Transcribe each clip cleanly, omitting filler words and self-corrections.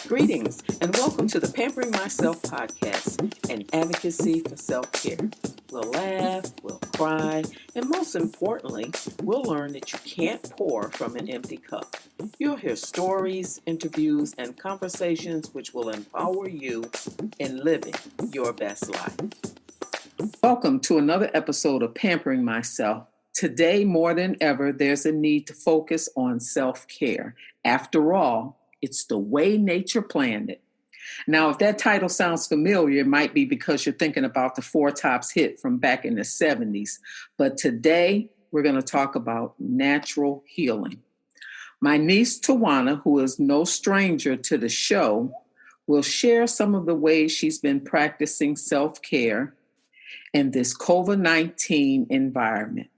Greetings and welcome to the Pampering Myself podcast, an advocacy for self-care. We'll laugh, we'll cry, and most importantly, we'll learn that you can't pour from an empty cup. You'll hear stories, interviews, and conversations which will empower you in living your best life. Welcome to another episode of Pampering Myself. Today, more than ever, there's a need to focus on self-care. After all, it's the way nature planned it. Now, if that title sounds familiar, it might be because you're thinking about the Four Tops hit from back in the 70s. But today, we're going to talk about natural healing. My niece, Tawana, who is no stranger to the show, will share some of the ways she's been practicing self-care in this COVID-19 environment.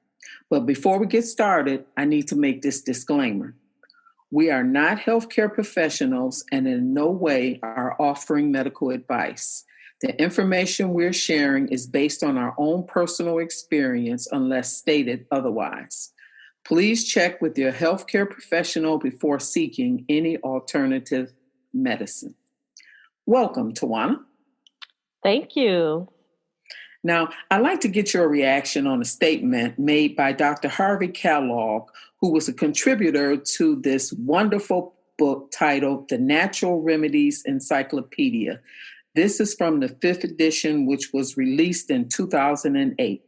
But before we get started, I need to make this disclaimer. We are not healthcare professionals and in no way are offering medical advice. The information we're sharing is based on our own personal experience unless stated otherwise. Please check with your healthcare professional before seeking any alternative medicine. Welcome, Tawana. Thank you. Now, I'd like to get your reaction on a statement made by Dr. Harvey Kellogg, who was a contributor to this wonderful book titled The Natural Remedies Encyclopedia. This is from the 5th edition, which was released in 2008.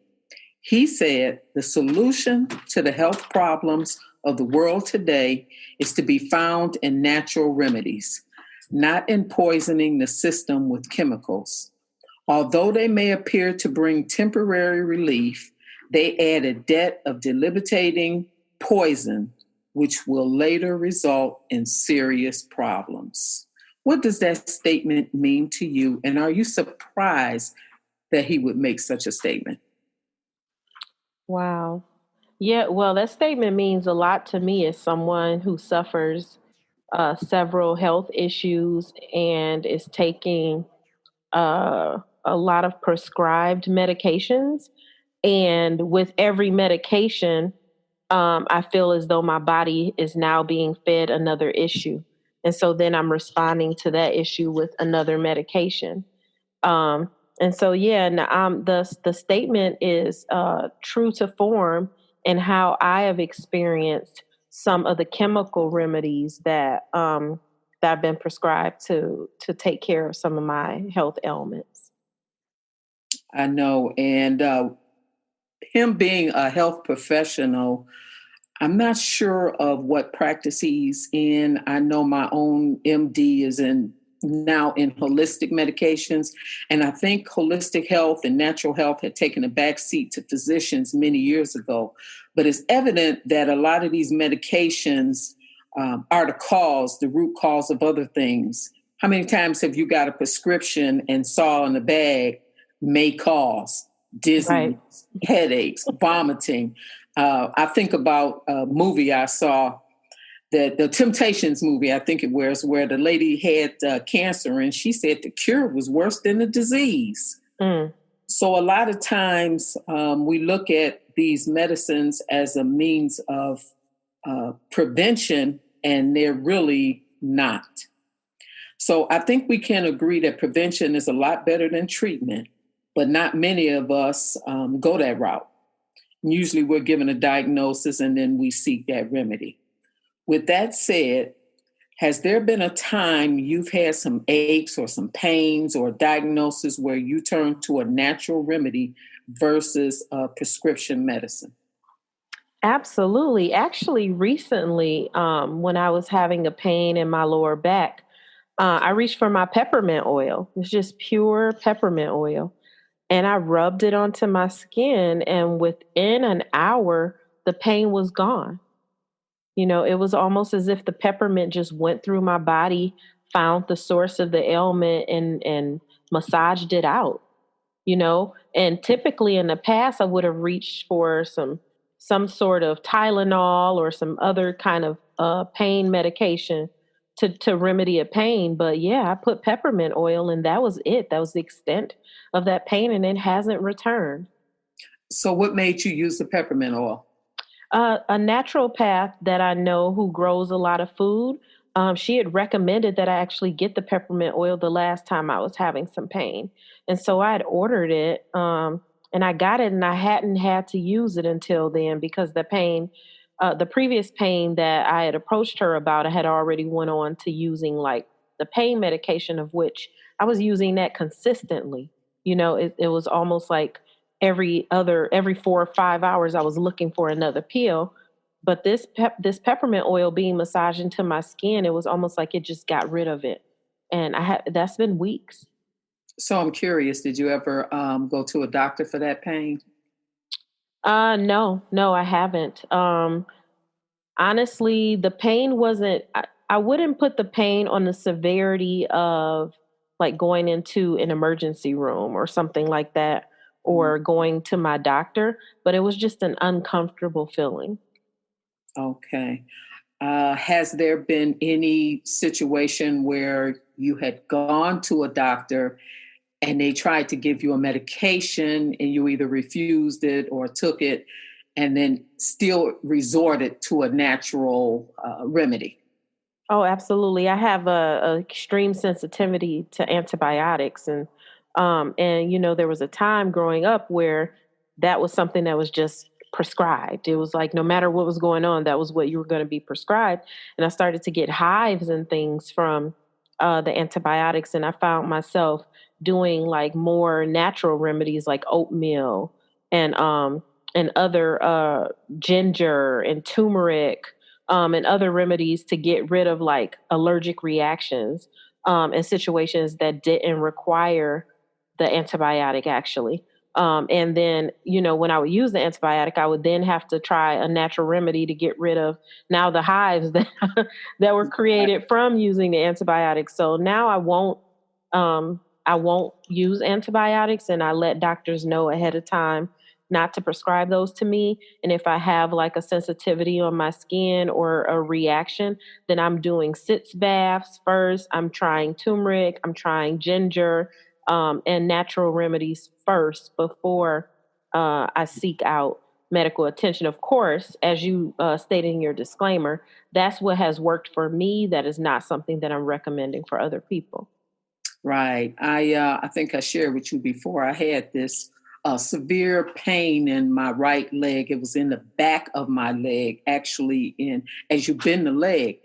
He said, the solution to the health problems of the world today is to be found in natural remedies, not in poisoning the system with chemicals. Although they may appear to bring temporary relief, they add a debt of debilitating poison, which will later result in serious problems. What does that statement mean to you? And are you surprised that he would make such a statement? Wow. Yeah, well, that statement means a lot to me as someone who suffers several health issues and is taking a lot of prescribed medications. And with every medication, I feel as though my body is now being fed another issue. And so then I'm responding to that issue with another medication. And so, yeah, the statement is true to form in how I have experienced some of the chemical remedies that I've been prescribed to take care of some of my health ailments. I know. And him being a health professional, I'm not sure of what practice he's in. I know my own MD is now in holistic medications. And I think holistic health and natural health had taken a back seat to physicians many years ago. But it's evident that a lot of these medications are the root cause of other things. How many times have you got a prescription and saw in the bag may cause dizziness, right, headaches, vomiting? I think about a movie I saw, the Temptations movie, I think it was, where the lady had cancer and she said the cure was worse than the disease. Mm. So a lot of times we look at these medicines as a means of prevention, and they're really not. So I think we can agree that prevention is a lot better than treatment, but not many of us go that route. Usually we're given a diagnosis and then we seek that remedy. With that said, has there been a time you've had some aches or some pains or diagnosis where you turn to a natural remedy versus prescription medicine? Absolutely. Actually, recently, when I was having a pain in my lower back, I reached for my peppermint oil. It's just pure peppermint oil. And I rubbed it onto my skin, and within an hour, the pain was gone. You know, it was almost as if the peppermint just went through my body, found the source of the ailment, and massaged it out. You know, and typically in the past, I would have reached for some sort of Tylenol or some other kind of pain medication to remedy a pain. But yeah, I put peppermint oil, and that was it. That was the extent of that pain, and it hasn't returned. So what made you use the peppermint oil? A naturopath that I know who grows a lot of food she had recommended that I actually get the peppermint oil the last time I was having some pain. And so I had ordered it, and I got it, and I hadn't had to use it until then because the previous pain that I had approached her about, I had already went on to using like the pain medication, of which I was using that consistently. It was almost like every 4 or 5 hours, I was looking for another pill. But this peppermint oil being massaged into my skin, it was almost like it just got rid of it. And that's been weeks. So I'm curious, did you ever go to a doctor for that pain? No, no, I haven't. Honestly, the pain wasn't, I wouldn't put the pain on the severity of like going into an emergency room or something like that, Mm, or going to my doctor, but it was just an uncomfortable feeling. okay. Has there been any situation where you had gone to a doctor and they tried to give you a medication and you either refused it or took it and then still resorted to a natural remedy? Oh, absolutely. I have a extreme sensitivity to antibiotics, and there was a time growing up where that was something that was just prescribed. It was like no matter what was going on, that was what you were going to be prescribed. And I started to get hives and things from the antibiotics, and I found myself doing like more natural remedies like oatmeal and other ginger and turmeric, and other remedies to get rid of like allergic reactions, in situations that didn't require the antibiotic actually. And then, when I would use the antibiotic, I would then have to try a natural remedy to get rid of now the hives that that were created from using the antibiotics. So now I won't use antibiotics, and I let doctors know ahead of time not to prescribe those to me. And if I have like a sensitivity on my skin or a reaction, then I'm doing sitz baths first. I'm trying turmeric, I'm trying ginger, and natural remedies first before I seek out medical attention. Of course, as you stated in your disclaimer, that's what has worked for me. That is not something that I'm recommending for other people. Right. I think I shared with you before. I had this severe pain in my right leg. It was in the back of my leg, actually, in as you bend the leg.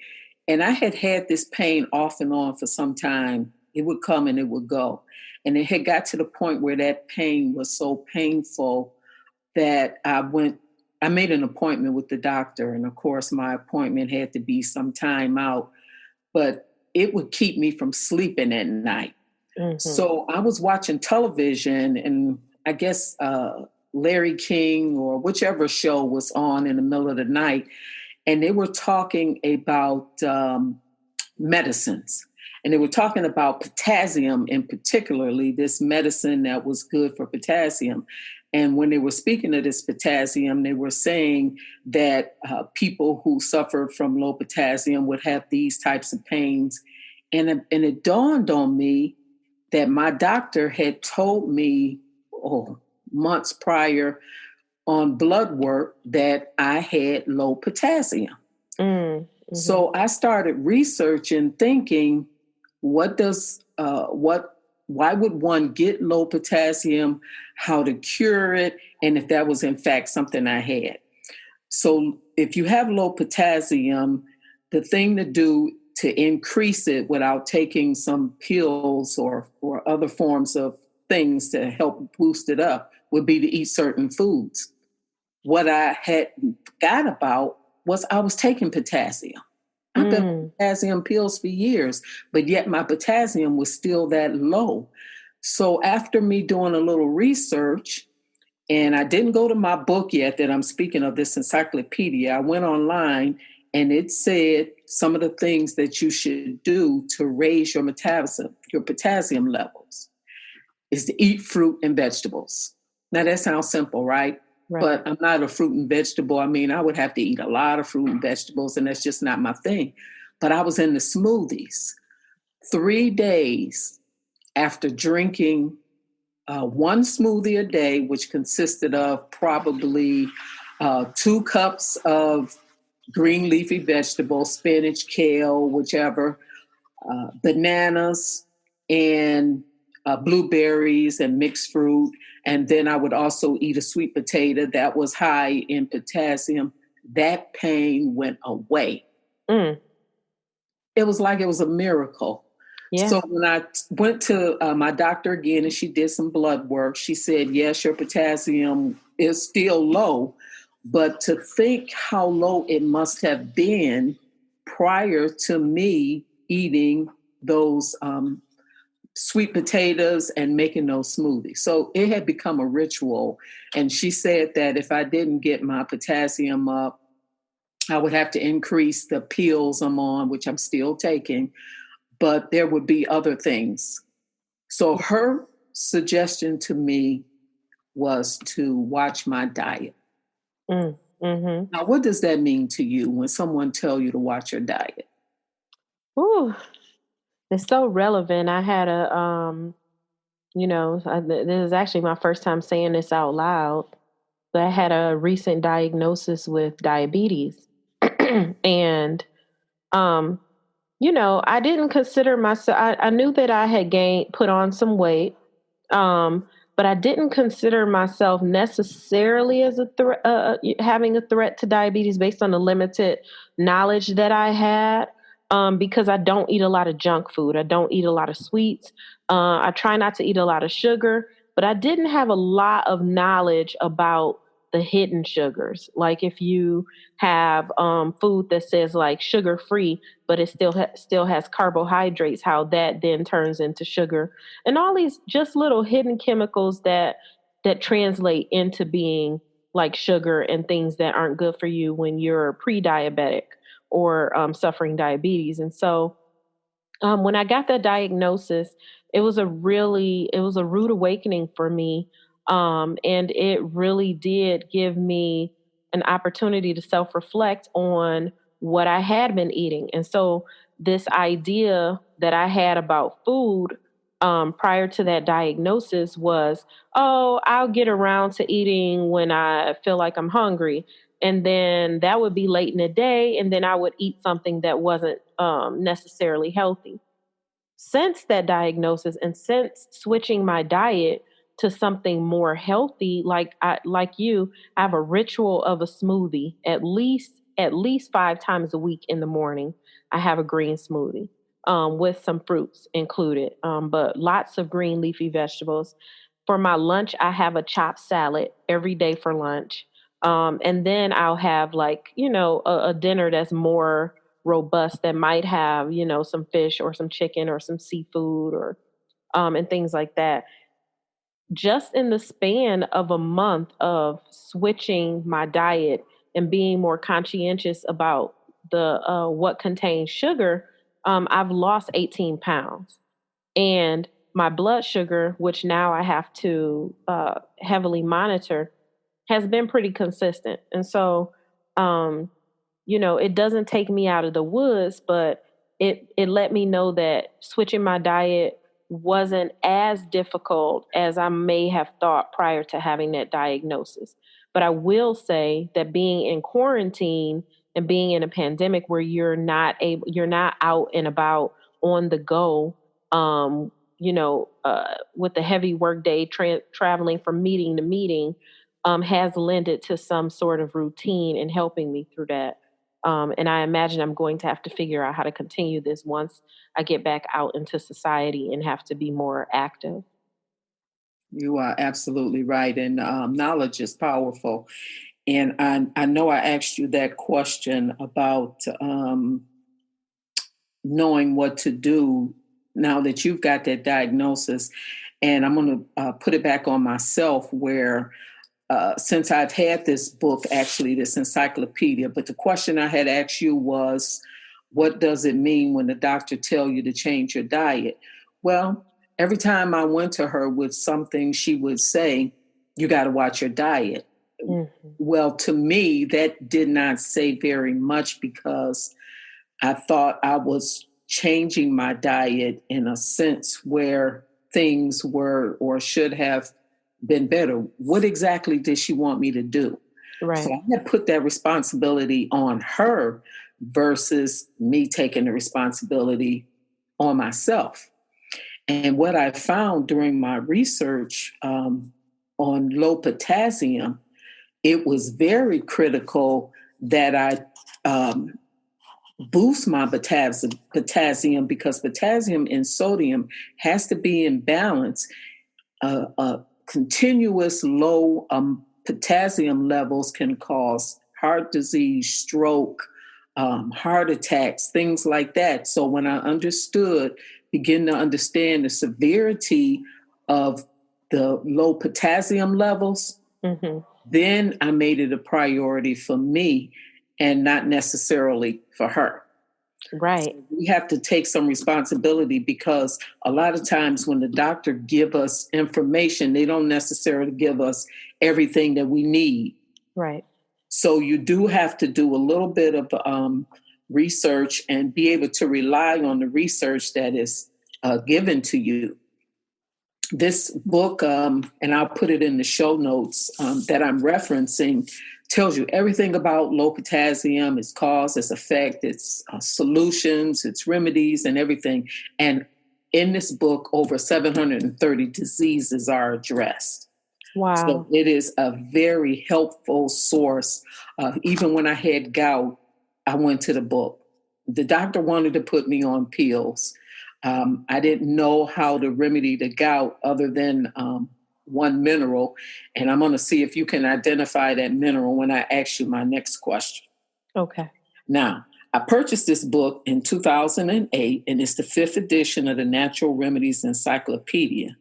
And I had had this pain off and on for some time. It would come and it would go. And it had got to the point where that pain was so painful that I made an appointment with the doctor. And of course, my appointment had to be some time out, but it would keep me from sleeping at night. Hmm. So I was watching television, and I guess Larry King or whichever show was on in the middle of the night, and they were talking about medicines. And they were talking about potassium, in particularly this medicine that was good for potassium. And when they were speaking of this potassium, they were saying that people who suffered from low potassium would have these types of pains. And it dawned on me that my doctor had told me, oh, months prior on blood work that I had low potassium. Mm-hmm. So I started researching, thinking, what does what why would one get low potassium, how to cure it, and if that was in fact something I had. So if you have low potassium, the thing to do to increase it without taking some pills or other forms of things to help boost it up would be to eat certain foods. What I had forgot about was I was taking potassium. I've been on Mm. potassium pills for years, but yet my potassium was still that low. So after me doing a little research, and I didn't go to my book yet that I'm speaking of, this encyclopedia, I went online and it said some of the things that you should do to raise your potassium levels is to eat fruit and vegetables. Now that sounds simple, right? Right. But I'm not a fruit and vegetable. I mean, I would have to eat a lot of fruit and vegetables, and that's just not my thing. But I was in the smoothies 3 days after drinking one smoothie a day, which consisted of probably 2 cups of green leafy vegetables, spinach, kale, whichever, bananas, and blueberries and mixed fruit. And then I would also eat a sweet potato that was high in potassium. That pain went away. Mm, It was like it was a miracle. yeah. So when I went to my doctor again and she did some blood work, she said, yes, your potassium is still low, but to think how low it must have been prior to me eating those sweet potatoes and making those smoothies. So it had become a ritual. And she said that if I didn't get my potassium up, I would have to increase the pills I'm on, which I'm still taking, but there would be other things. So her suggestion to me was to watch my diet. Mm, mm-hmm. Now, what does that mean to you when someone tell you to watch your diet? Ooh, it's so relevant. I had a, this is actually my first time saying this out loud, but I had a recent diagnosis with diabetes. And, um, I didn't consider myself, I knew that I had put on some weight. Um, but I didn't consider myself necessarily as a having a threat to diabetes based on the limited knowledge that I had. Because I don't eat a lot of junk food. I don't eat a lot of sweets. I try not to eat a lot of sugar, but I didn't have a lot of knowledge about the hidden sugars. Like if you have food that says like sugar free, but it still has carbohydrates, how that then turns into sugar, and all these just little hidden chemicals that translate into being like sugar and things that aren't good for you when you're pre-diabetic or suffering diabetes. And so when I got that diagnosis, it was a rude awakening for me. And it really did give me an opportunity to self reflect on what I had been eating. And so this idea that I had about food prior to that diagnosis was, oh, I'll get around to eating when I feel like I'm hungry. And then that would be late in the day, and then I would eat something that wasn't necessarily healthy. Since that diagnosis and since switching my diet to something more healthy, like you, I have a ritual of a smoothie at least 5 times a week in the morning. I have a green smoothie with some fruits included, but lots of green leafy vegetables. For my lunch, I have a chopped salad every day for lunch. And then I'll have like, a dinner that's more robust that might have, some fish or some chicken or some seafood or and things like that. Just in the span of a month of switching my diet and being more conscientious about the what contains sugar, I've lost 18 pounds. And my blood sugar, which now I have to heavily monitor, has been pretty consistent. And so, um, it doesn't take me out of the woods, but it let me know that switching my diet wasn't as difficult as I may have thought prior to having that diagnosis. But I will say that being in quarantine and being in a pandemic where you're not out and about on the go, with the heavy workday traveling from meeting to meeting, has lended to some sort of routine in helping me through that. And I imagine I'm going to have to figure out how to continue this once I get back out into society and have to be more active. You are absolutely right. And knowledge is powerful. And I know I asked you that question about knowing what to do now that you've got that diagnosis. And I'm going to put it back on myself where since I've had this book, actually, this encyclopedia, but the question I had asked you was, what does it mean when the doctor tell you to change your diet? Well, every time I went to her with something, she would say, you got to watch your diet. Mhm. Well, to me, that did not say very much because I thought I was changing my diet in a sense where things were or should have been better. What exactly did she want me to do? So Right. I had put that responsibility on her versus me taking the responsibility on myself. And what I found during my research on low potassium, it was very critical that I boost my potassium because potassium and sodium has to be in balance. Continuous low potassium levels can cause heart disease, stroke, heart attacks, things like that. So when I begin to understand the severity of the low potassium levels, Hmm. then I made it a priority for me and not necessarily for her. Right. So we have to take some responsibility because a lot of times when the doctor give us information, they don't necessarily give us everything that we need. Right. So you do have to do a little bit of research and be able to rely on the research that is given to you. This book, and I'll put it in the show notes that I'm referencing, tells you everything about low potassium, its cause, its effect, its solutions, its remedies, and everything. And in this book, over 730 diseases are addressed. So Wow. it is a very helpful source. Even when I had gout, I went to the book. The doctor wanted to put me on pills. I didn't know how to remedy the gout other than one mineral. And I'm going to see if you can identify that mineral when I ask you my next question. Okay. Now, I purchased this book in 2008, and it's the fifth edition of the Natural Remedies Encyclopedia.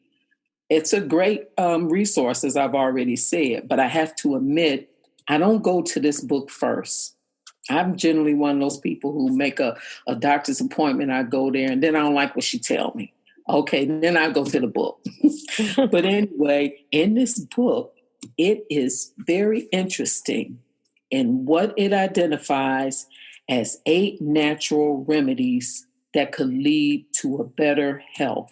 It's a great resource, as I've already said, but I have to admit, I don't go to this book first. I'm generally one of those people who make a doctor's appointment. I go there, and then I don't like what she tell me. Okay, then I go to the book. But anyway, in this book, it is very interesting in what it identifies as 8 natural remedies that could lead to a better health.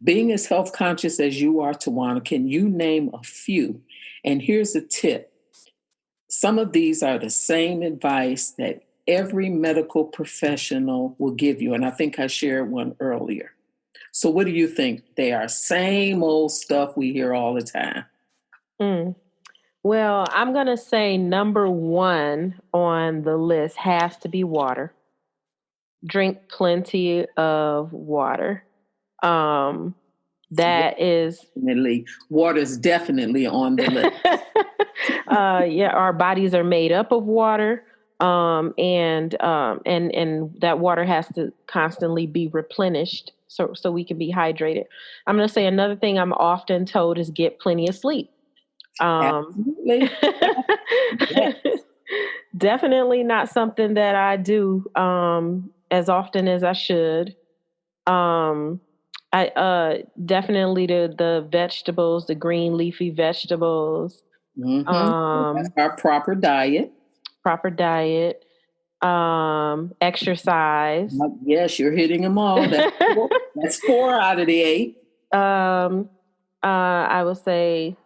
Being as health conscious as you are, Tawana, can you name a few? And here's a tip: some of these are the same advice that every medical professional will give you. And I think I shared one earlier. So, what do you think? They are same old stuff we hear all the time. Mm. Well, I'm going to say number one on the list has to be water. Drink plenty of water. Um, that is, Definitely. Water is definitely on the list. yeah, our bodies are made up of water. And that water has to constantly be replenished so we can be hydrated. I'm going to say another thing I'm often told is get plenty of sleep. Um, Absolutely. Yes. Definitely not something that I do as often as I should. Um, I definitely the vegetables, the green leafy vegetables, That's um, our proper diet. proper diet, exercise. Yes, you're hitting them all. That's 4 out of the 8. um, I would say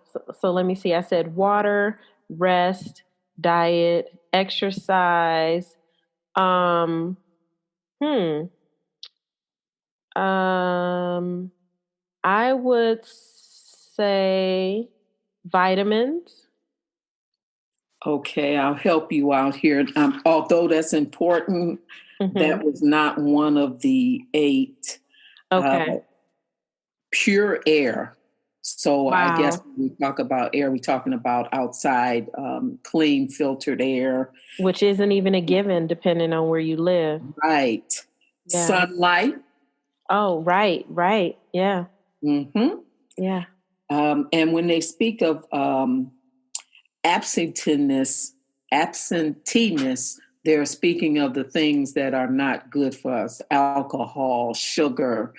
so. Let me see. I said water, rest, diet, exercise. Um, hmm. Um, I would say vitamins. Okay, I'll help you out here. Although that's important, that Hmm. was not one of the 8. Uh, Okay. Pure air. So I guess Wow. when we talk about air, we're talking about outside, clean, filtered air. Which isn't even a given depending on where you live. Right. Yeah. Sunlight. Oh, right, right. Yeah. Hmm. Yeah. And when they speak of absenteeism, absenteeism, they're speaking of the things that are not good for us: alcohol, sugar.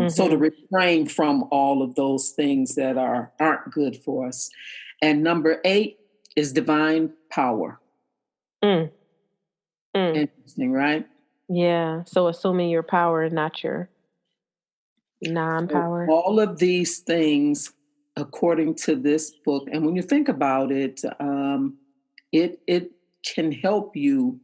So to Hmm. refrain from all of those things that aren't good for us. And number 8 is divine power. Mm, mm. Interesting, right? Yeah. So assuming your power, not your So non-power. all of these things according to this book, and when you think about it, it can help you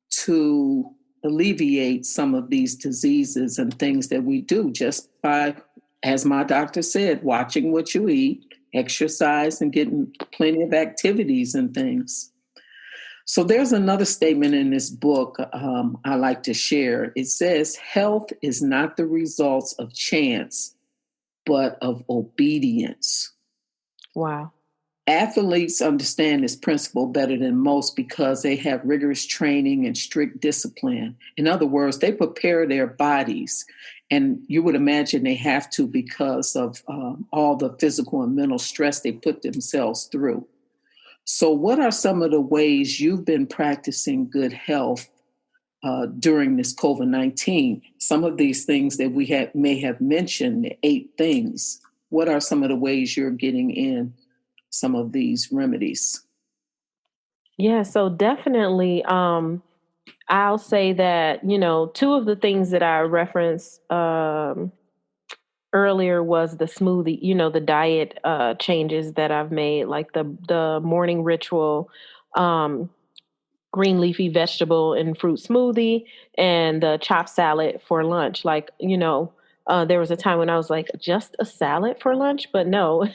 to alleviate some of these diseases and things that we do just by, as my doctor said, watching what you eat, exercise, and getting plenty of activities and things. So there's another statement in this book I like to share. It says, health is not the results of chance, but of obedience. Wow. Athletes understand this principle better than most because they have rigorous training and strict discipline. In other words, they prepare their bodies, and you would imagine they have to because of all the physical and mental stress they put themselves through. So, what are some of the ways you've been practicing good health during this COVID-19? Some of these things that may have mentioned, the 8 things. What are some of the ways you're getting in some of these remedies? Yeah, so definitely I'll say that, two of the things that I referenced earlier was the smoothie, the diet changes that I've made, like the morning ritual, um, green leafy vegetable and fruit smoothie, and the chopped salad for lunch. Like, there was a time when I was like, just a salad for lunch, but no,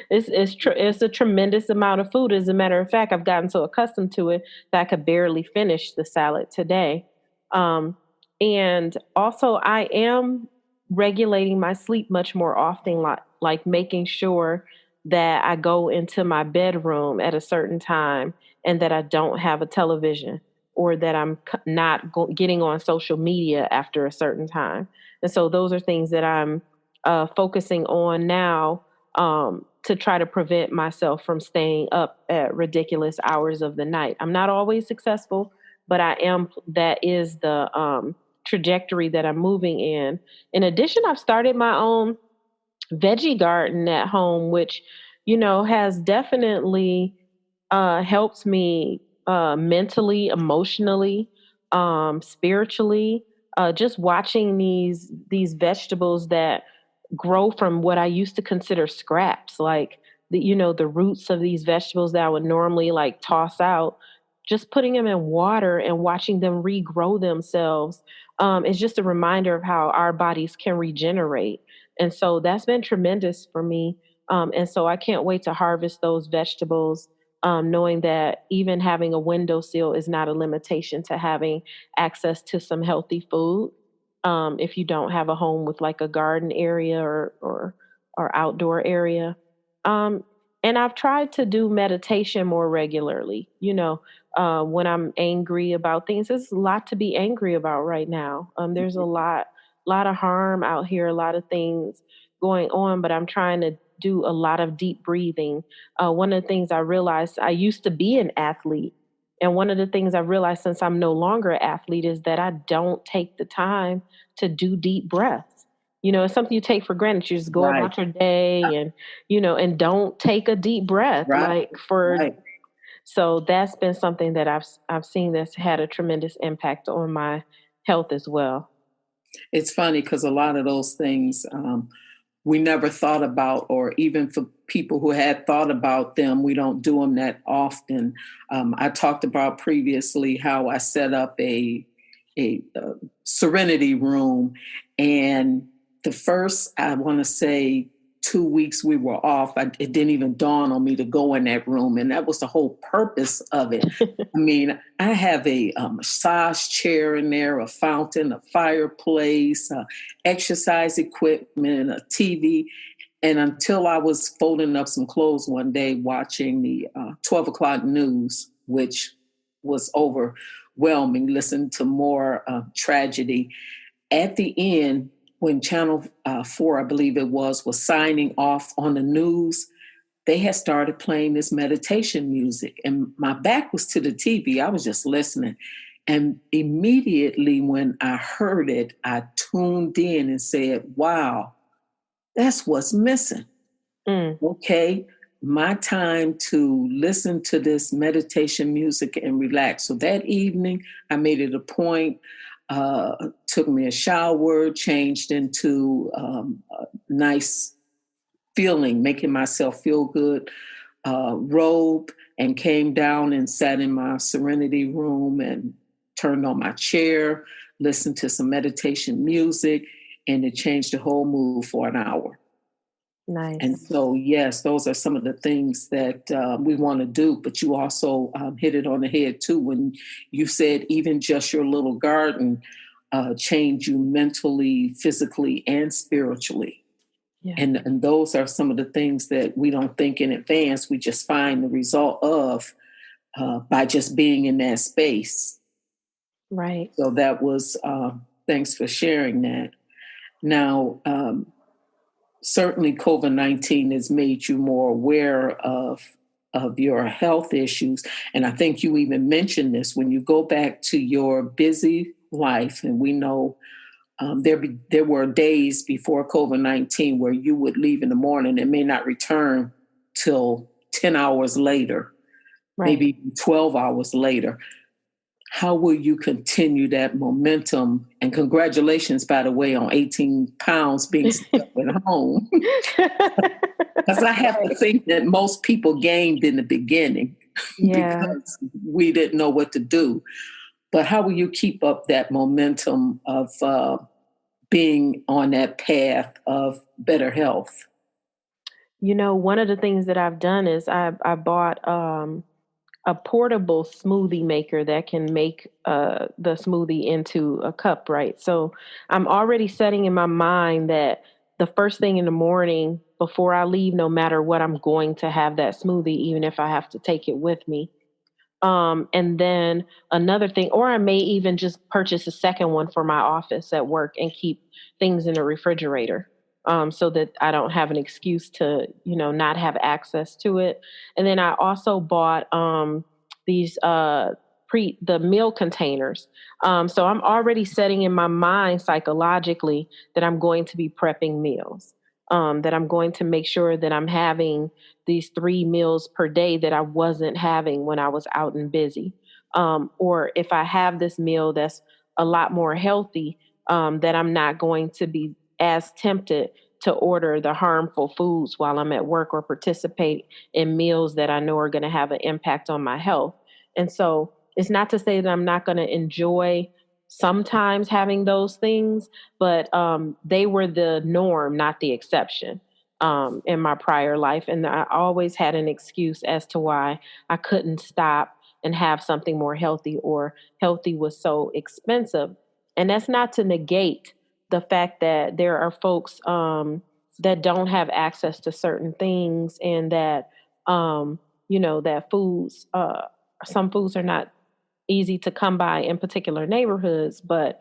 it's a tremendous amount of food. As a matter of fact, I've gotten so accustomed to it that I could barely finish the salad today. Um, and also, I am regulating my sleep much more often, like making sure that I go into my bedroom at a certain time and that I don't have a television, or that I'm not getting on social media after a certain time. And so those are things that I'm focusing on now, to try to prevent myself from staying up at ridiculous hours of the night. I'm not always successful, but I am. That is the trajectory that I'm moving in. In addition, I've started my own veggie garden at home, which, has definitely helps me mentally, emotionally, spiritually. Just watching these vegetables that grow from what I used to consider scraps, like the roots of these vegetables that I would normally like toss out. Just putting them in water and watching them regrow themselves is just a reminder of how our bodies can regenerate. And so that's been tremendous for me. And so I can't wait to harvest those vegetables, knowing that even having a windowsill is not a limitation to having access to some healthy food. If you don't have a home with like a garden area or outdoor area. Um, and I've tried to do meditation more regularly. When I'm angry about things, there's a lot to be angry about right now. There's a lot of harm out here, a lot of things going on, but I'm trying to do a lot of deep breathing. One of the things I realized, I used to be an athlete. And one of the things I realized since I'm no longer an athlete is that I don't take the time to do deep breaths. It's something you take for granted. You just go Right, about your day and don't take a deep breath. right, Like for right. So that's been something that I've seen that's had a tremendous impact on my health as well. It's funny because a lot of those things we never thought about, or even for people who had thought about them, we don't do them that often. I talked about previously how I set up a serenity room, and the first, I want to say, 2 weeks we were off, it didn't even dawn on me to go in that room, and that was the whole purpose of it. I mean, I have a massage chair in there, a fountain, a fireplace, exercise equipment, a TV. And until I was folding up some clothes one day watching the 12 o'clock news, which was overwhelming, listened to more tragedy. At the end, when Channel 4, I believe it was signing off on the news, they had started playing this meditation music. And my back was to the TV. I was just listening. And immediately when I heard it, I tuned in and said, wow, that's what's missing. Mm. Okay, my time to listen to this meditation music and relax. So that evening, I made it a point, took me a shower, changed into a nice feeling, making myself feel good, robe, and came down and sat in my serenity room and turned on my chair, listened to some meditation music, and it changed the whole mood for an hour. And Nice. so, yes, those are some of the things that we want to do. But you also hit it on the head too when you said even just your little garden changed you mentally, physically, and spiritually. Yeah. And those are some of the things that we don't think in advance. We just find the result of by just being in that space. Right. So that was thanks for sharing that. Now, certainly COVID-19 has made you more aware of your health issues. And I think you even mentioned this when you go back to your busy life, and we know there were days before COVID-19 where you would leave in the morning and may not return till 10 hours later, Right. maybe 12 hours later. How will you continue that momentum? And congratulations, by the way, on 18 pounds being stuck at home. Because I have to Right. think that most people gained in the beginning Yeah. because we didn't know what to do. But how will you keep up that momentum of being on that path of better health? One of the things that I've done is I bought a portable smoothie maker that can make the smoothie into a cup, right? So I'm already setting in my mind that the first thing in the morning before I leave, no matter what, I'm going to have that smoothie, even if I have to take it with me. And then another thing, or I may even just purchase a second one for my office at work and keep things in the refrigerator, so that I don't have an excuse to, not have access to it. And then I also bought these the meal containers. So I'm already setting in my mind psychologically that I'm going to be prepping meals. That I'm going to make sure that I'm having these 3 meals per day that I wasn't having when I was out and busy. Or if I have this meal that's a lot more healthy, that I'm not going to be as tempted to order the harmful foods while I'm at work or participate in meals that I know are going to have an impact on my health. And so it's not to say that I'm not going to enjoy sometimes having those things, but they were the norm, not the exception, in my prior life. And I always had an excuse as to why I couldn't stop and have something more healthy, or healthy was so expensive. And that's not to negate the fact that there are folks that don't have access to certain things, and that, that some foods are not easy to come by in particular neighborhoods. But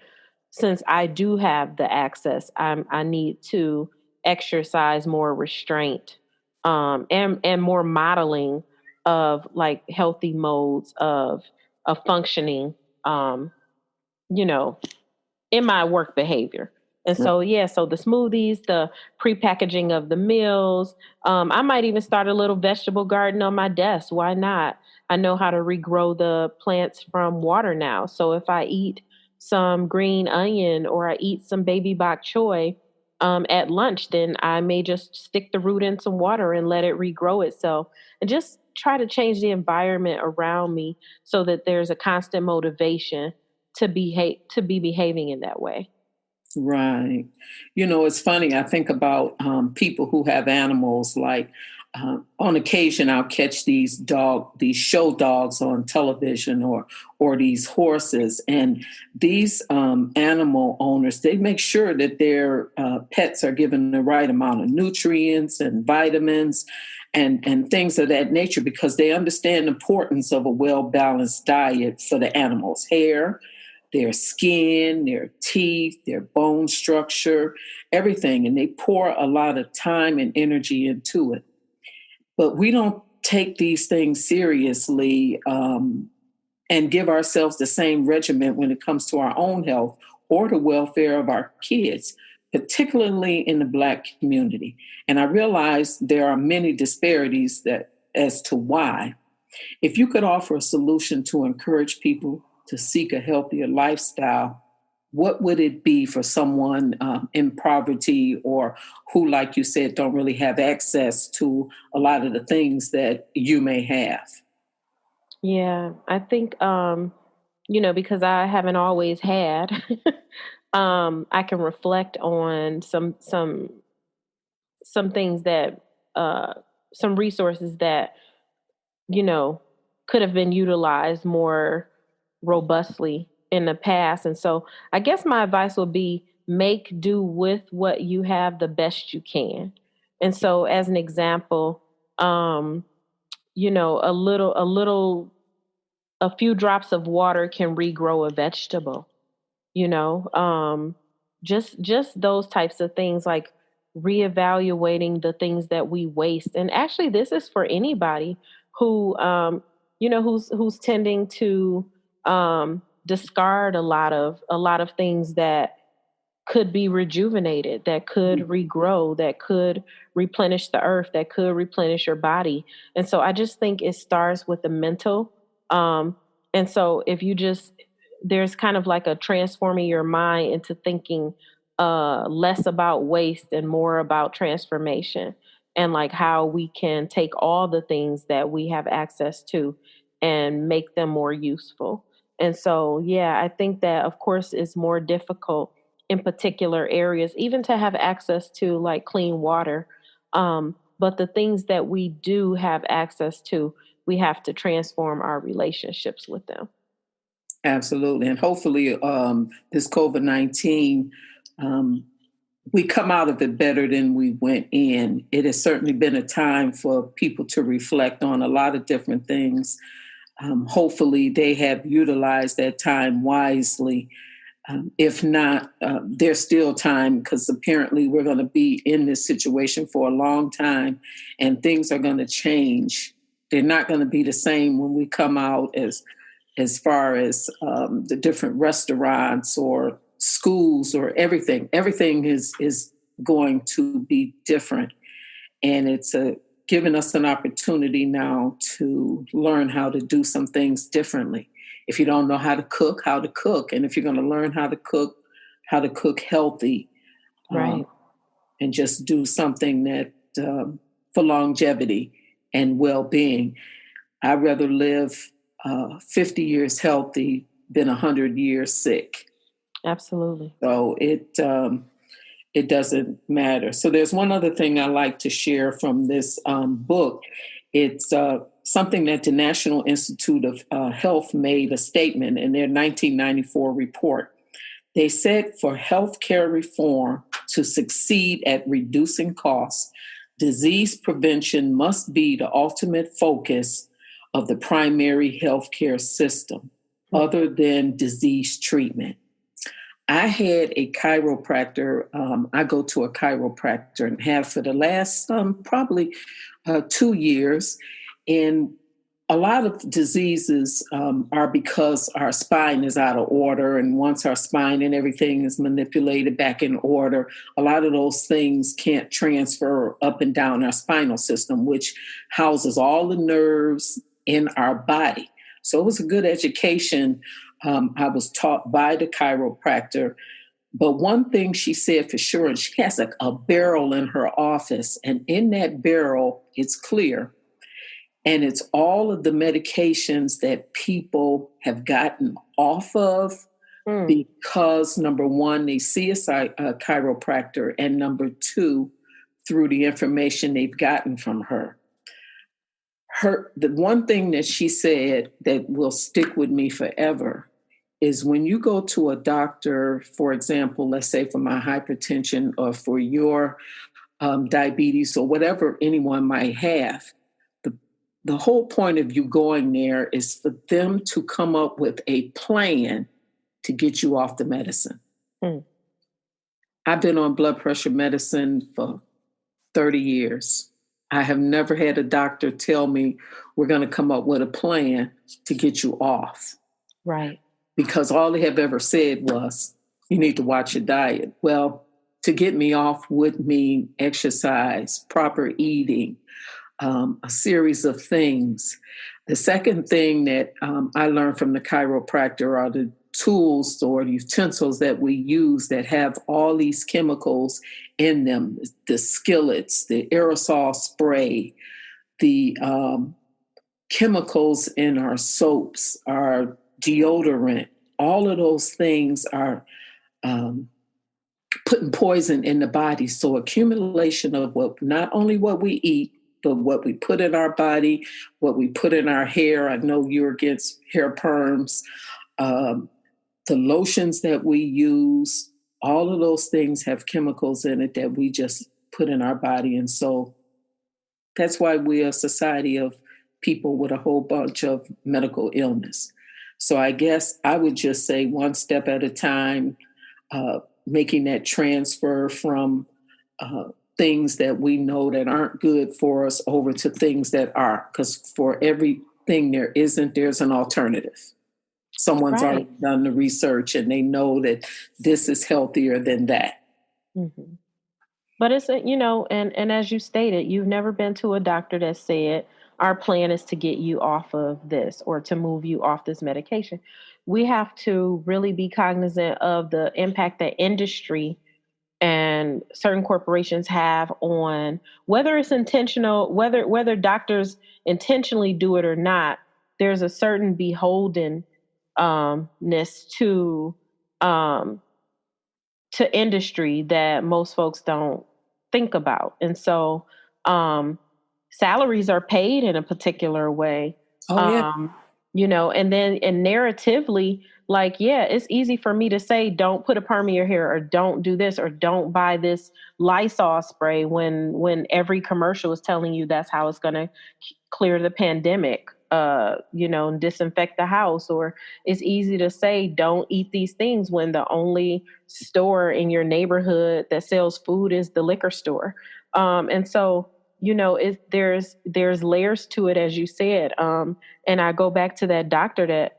since I do have the access, I need to exercise more restraint, and more modeling of like healthy modes of functioning, um, you know, in my work behavior. And so, yeah, so the smoothies, the prepackaging of the meals, I might even start a little vegetable garden on my desk. Why not? I know how to regrow the plants from water now. So if I eat some green onion or I eat some baby bok choy at lunch, then I may just stick the root in some water and let it regrow itself, and just try to change the environment around me so that there's a constant motivation to be behaving in that way. Right. It's funny. I think about people who have animals. Like on occasion, I'll catch these show dogs on television, or these horses, and these animal owners, they make sure that their pets are given the right amount of nutrients and vitamins and things of that nature, because they understand the importance of a well balanced diet for the animal's hair, their skin, their teeth, their bone structure, everything. And they pour a lot of time and energy into it. But we don't take these things seriously, and give ourselves the same regimen when it comes to our own health or the welfare of our kids, particularly in the Black community. And I realize there are many disparities that as to why. If you could offer a solution to encourage people to seek a healthier lifestyle, what would it be for someone in poverty, or who, like you said, don't really have access to a lot of the things that you may have? Yeah, I think because I haven't always had, I can reflect on some things that uh some resources that, you know, could have been utilized more robustly in the past. And so I guess my advice would be make do with what you have the best you can. And so as an example, um, a few drops of water can regrow a vegetable, you know just those types of things, like reevaluating the things that we waste. And actually this is for anybody who who's tending to discard a lot of things that could be rejuvenated, that could regrow, that could replenish the earth, that could replenish your body. And so I just think it starts with the mental. Um, and so if you just, there's kind of like a transforming your mind into thinking less about waste and more about transformation, and like how we can take all the things that we have access to and make them more useful. And so, yeah, I think that, of course, it's more difficult in particular areas, even to have access to like clean water. But the things that we do have access to, we have to transform our relationships with them. Absolutely. And hopefully, this COVID-19, um, we come out of it better than we went in. It has certainly been a time for people to reflect on a lot of different things. Hopefully, they have utilized that time wisely. If not, there's still time, because apparently we're going to be in this situation for a long time, and things are going to change. They're not going to be the same when we come out, as far as the different restaurants or schools or everything. Everything is going to be different, and it's given us an opportunity now to learn how to do some things differently. If you don't know how to cook, and if you're going to learn how to cook healthy, um, Right. and just do something that for longevity and well-being. I'd rather live 50 years healthy than 100 years sick. Absolutely. So it doesn't matter. So there's one other thing I like to share from this book. It's something that the National Institute of Health made a statement in their 1994 report. They said for healthcare reform to succeed at reducing costs, disease prevention must be the ultimate focus of the primary healthcare system, Mm. other than disease treatment. I had a chiropractor. I go to a chiropractor and have for the last probably 2 years. And a lot of diseases are because our spine is out of order. And once our spine and everything is manipulated back in order, a lot of those things can't transfer up and down our spinal system, which houses all the nerves in our body. So it was a good education. I was taught by the chiropractor. But one thing she said for sure, and she has a barrel in her office, and in that barrel, it's clear. And it's all of the medications that people have gotten off of Mm. because, number one, they see a chiropractor, and number two, through the information they've gotten from her. The one thing that she said that will stick with me forever is when you go to a doctor, for example, let's say for my hypertension or for your diabetes or whatever anyone might have, the, the whole point of you going there is for them to come up with a plan to get you off the medicine. Mm. I've been on blood pressure medicine for 30 years. I have never had a doctor tell me we're going to come up with a plan to get you off, Right. because all they have ever said was, you need to watch your diet. Well, to get me off would mean exercise, proper eating, a series of things. The second thing that I learned from the chiropractor are tools or utensils that we use that have all these chemicals in them, the skillets, the aerosol spray, the chemicals in our soaps, our deodorant, all of those things are um, putting poison in the body. So accumulation of what, not only what we eat, but what we put in our body, what we put in our hair. I know you're against hair perms. Um, the lotions that we use, all of those things have chemicals in it that we just put in our body. And so that's why we're a society of people with a whole bunch of medical illness. So I guess I would just say one step at a time, making that transfer from things that we know that aren't good for us over to things that are. Because for everything there isn't, there's an alternative. Someone's already Right. done the research and they know that this is healthier than that. Hmm. But it's a, and as you stated, you've never been to a doctor that said our plan is to get you off of this or to move you off this medication. We have to really be cognizant of the impact that industry and certain corporations have on whether it's intentional, whether doctors intentionally do it or not. There's a certain beholden ness um to industry that most folks don't think about. And so um salaries are paid in a particular way. Oh, yeah. Um and then and narratively, like, yeah, it's easy for me to say don't put a perm in your hair or don't do this or don't buy this Lysol spray when every commercial is telling you that's how it's going to clear the pandemic, and disinfect the house. Or it's easy to say don't eat these things when the only store in your neighborhood that sells food is the liquor store. And so there's layers to it, as you said. And I go back to that doctor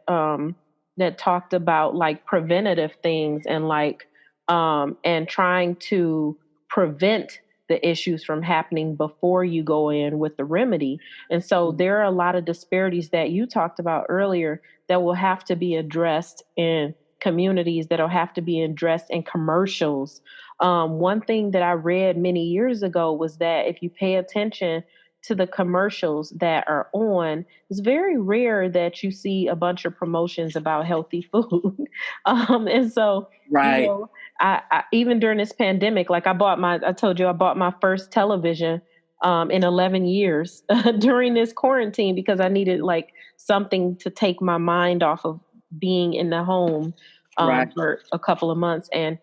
that talked about like preventative things and like and trying to prevent the issues from happening before you go in with the remedy. And so there are a lot of disparities that you talked about earlier that will have to be addressed in communities, that'll have to be addressed in commercials. One thing that I read many years ago was that if you pay attention to the commercials that are on, it's very rare that you see a bunch of promotions about healthy food. And so, you Right, know, I even during this pandemic, like I told you I bought my first television in 11 years during this quarantine because I needed like something to take my mind off of being in the home right, for a couple of months. And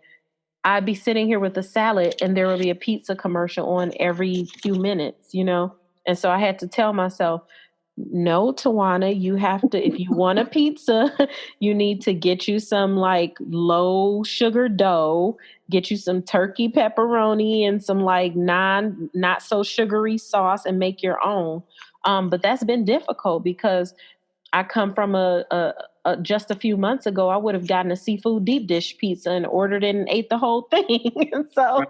I'd be sitting here with a salad and there would be a pizza commercial on every few minutes. And so I had to tell myself, no, Tawana, you have to, if you want a pizza, you need to get you some like low sugar dough, get you some turkey pepperoni and some like not so sugary sauce and make your own. But that's been difficult because I come from a just a few months ago, I would have gotten a seafood deep dish pizza and ordered it and ate the whole thing. And so,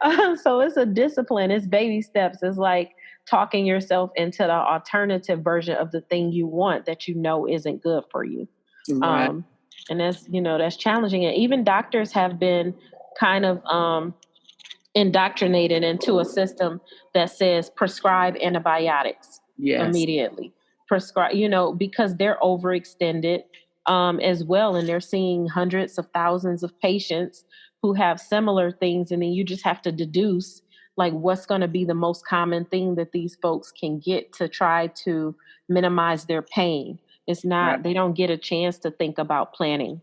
right, so it's a discipline. It's baby steps. It's like talking yourself into the alternative version of the thing you want that you know isn't good for you. right. Um, and that's challenging. And even doctors have been kind of indoctrinated into a system that says prescribe antibiotics Yes, immediately. Prescribe, because they're overextended as well. And they're seeing hundreds of thousands of patients who have similar things. And then you just have to deduce like what's going to be the most common thing that these folks can get to try to minimize their pain. It's right, not, they don't get a chance to think about planning.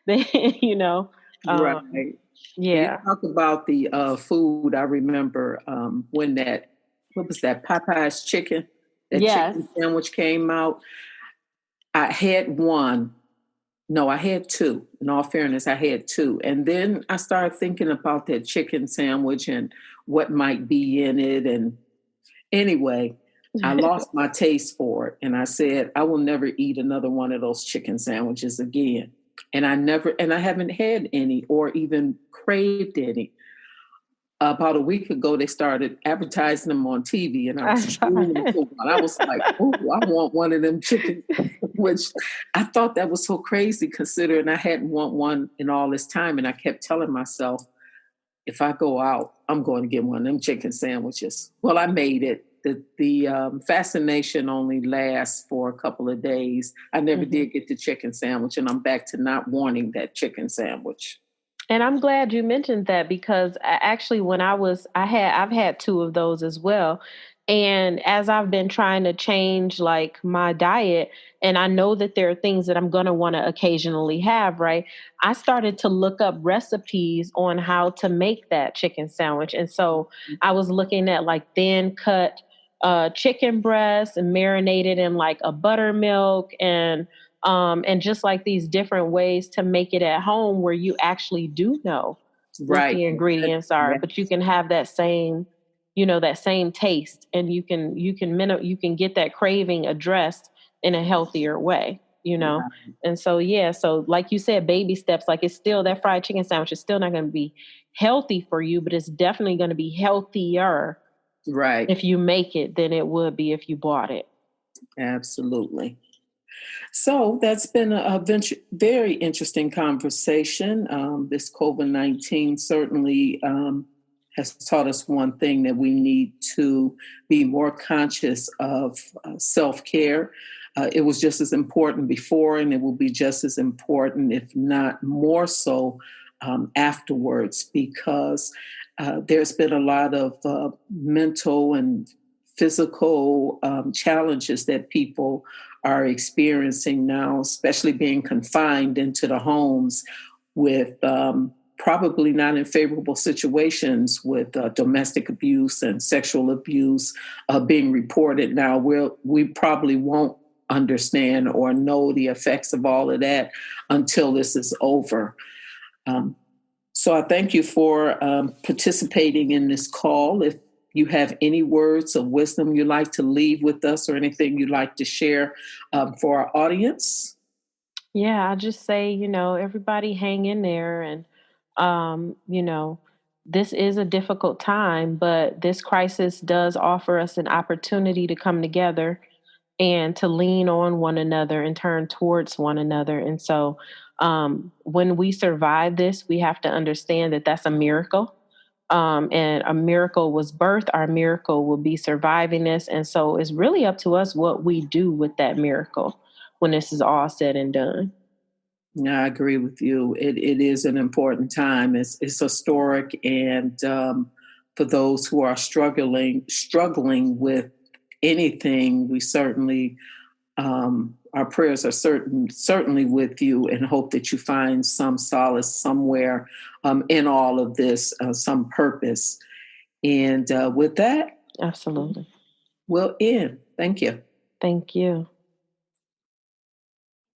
they, you know, um, right. You yeah. talk about the food. I remember when what was that, Popeye's chicken? That Yes. chicken sandwich came out. I had one. No, I had two. In all fairness, I had two. And then I started thinking about that chicken sandwich and what might be in it. And anyway, I lost my taste for it. And I said, I will never eat another one of those chicken sandwiches again. And I haven't had any or even craved any. About a week ago, they started advertising them on TV, and I I was saw dreaming it. to one. I was like, "Oh, I want one of them chicken," which I thought that was so crazy considering I hadn't want one in all this time, and I kept telling myself, if I go out, I'm going to get one of them chicken sandwiches. Well, I made it. The fascination only lasts for a couple of days. I never Mhm. did get the chicken sandwich, and I'm back to not wanting that chicken sandwich. And I'm glad you mentioned that because actually when I've had two of those as well. And as I've been trying to change like my diet and I know that there are things that I'm going to want to occasionally have, right? I started to look up recipes on how to make that chicken sandwich. And so I was looking at like thin cut chicken breasts and marinated in like a buttermilk and just like these different ways to make it at home where you actually do know what Right. the ingredients are, but you can have that same, that same taste, and you can get that craving addressed in a healthier way, Right. and so yeah, so like you said, baby steps. Like it's still that fried chicken sandwich is still not going to be healthy for you, but it's definitely going to be healthier Right. if you make it than it would be if you bought it. Absolutely. So that's been very interesting conversation. This COVID-19 certainly has taught us one thing, that we need to be more conscious of self care. It was just as important before, and it will be just as important, if not more so, afterwards, because there's been a lot of mental and physical challenges that people are experiencing now, especially being confined into the homes with probably not in favorable situations, with domestic abuse and sexual abuse being reported now. We probably won't understand or know the effects of all of that until this is over. Um, so I thank you for participating in this call. If you have any words of wisdom you'd like to leave with us, or anything you'd like to share for our audience. Yeah, I just say, everybody hang in there and um, you know, this is a difficult time, but this crisis does offer us an opportunity to come together and to lean on one another and turn towards one another. And so when we survive this, we have to understand that that's a miracle. And a miracle was birth. Our miracle will be surviving this. And so it's really up to us what we do with that miracle when this is all said and done. Yeah, I agree with you. It is an important time. It's historic, and for those who are struggling with anything, we certainly our prayers are certainly with you, and hope that you find some solace somewhere in all of this, some purpose. And with that, Absolutely. we'll end. Thank you. Thank you.